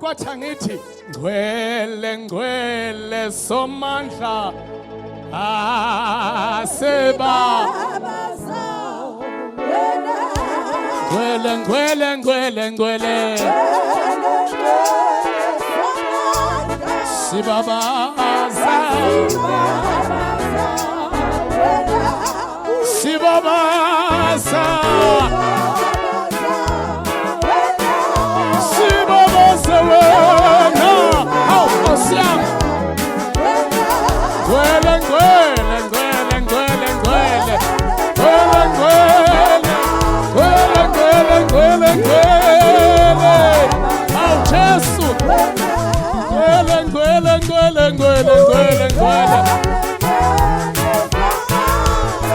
Kwathi angithi ngcwele ngcwele somandla aseba ngcwele ngcwele ngcwele ngcwele sibabaza sibabaza sibabaza wena awusiyam ngcwele ngcwele ngcwele ngcwele ngcwele ngcwele ngcwele ngcwele ngcwele awu Jesu ngcwele ngcwele ngcwele ngcwele ngcwele ngcwele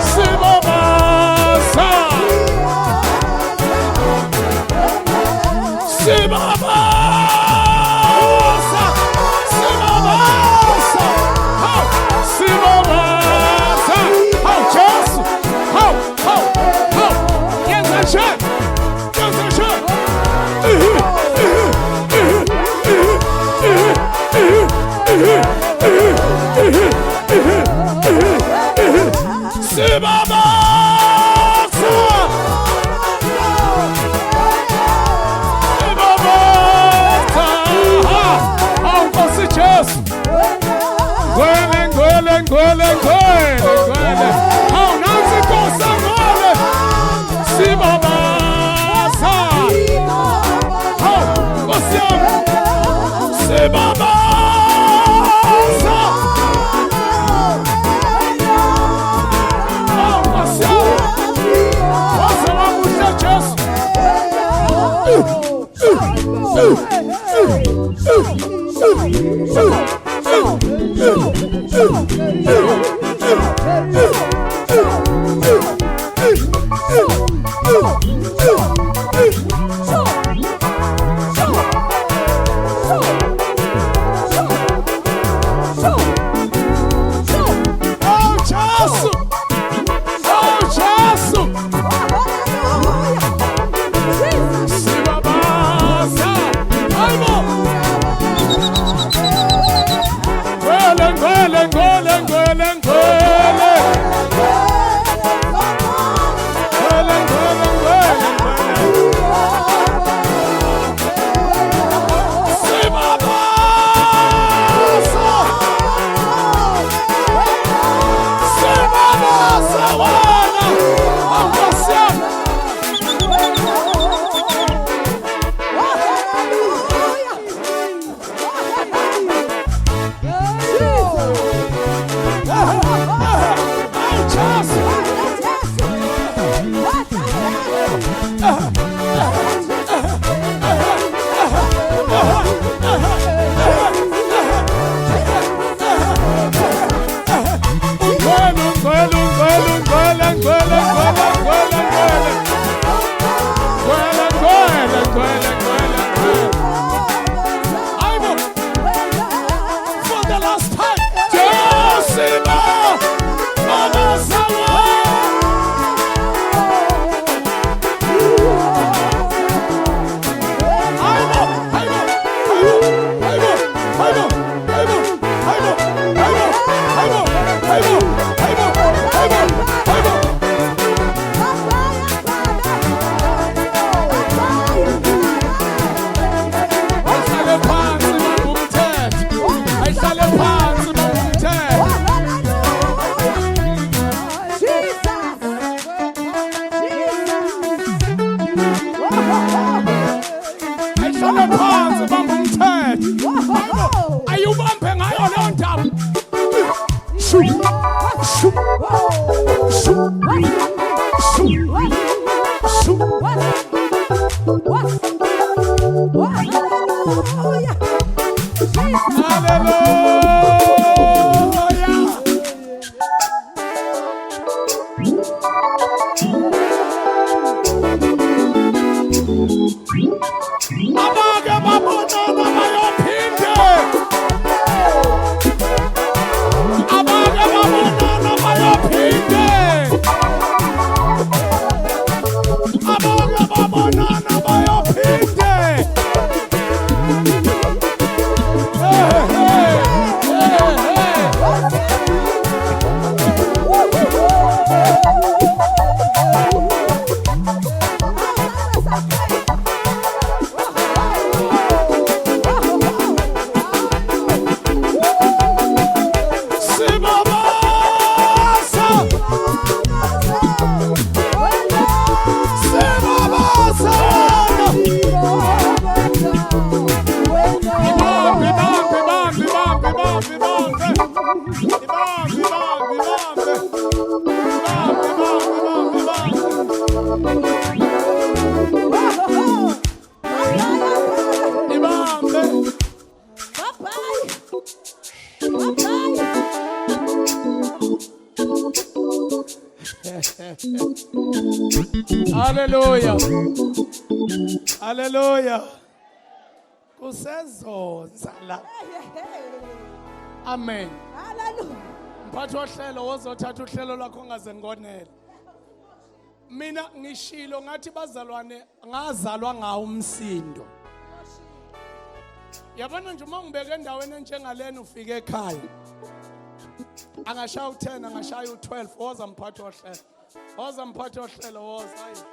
sibabaza sibabaza sibabaza sibabaza awu Jesu hawu yenza nje sibabaza awuNkosi Jesu ngcwele ngcwele ngcwele ngcwele ngcwele awu nansi Nkosi angcwele sibabaza awu Nkosi yami sibabaza awu Nkosi yami waze wamuhle Jesu Abonana, my Hallelujah. Hallelujah. Kusezonza la. Amen. Hallelujah. Mphathi wohlelo wozothatha uhlelo lwakho ongaze ngonele. Mina ngishilo ngathi bazalwane ngazalwa ngawo umsindo. Yabona nje uma ngibeke endaweni enjengalena ufike ekhaya. Angashaya u10 angashaya u12 woza mphathi wohlelo. Woza mphathi wohlelo woza.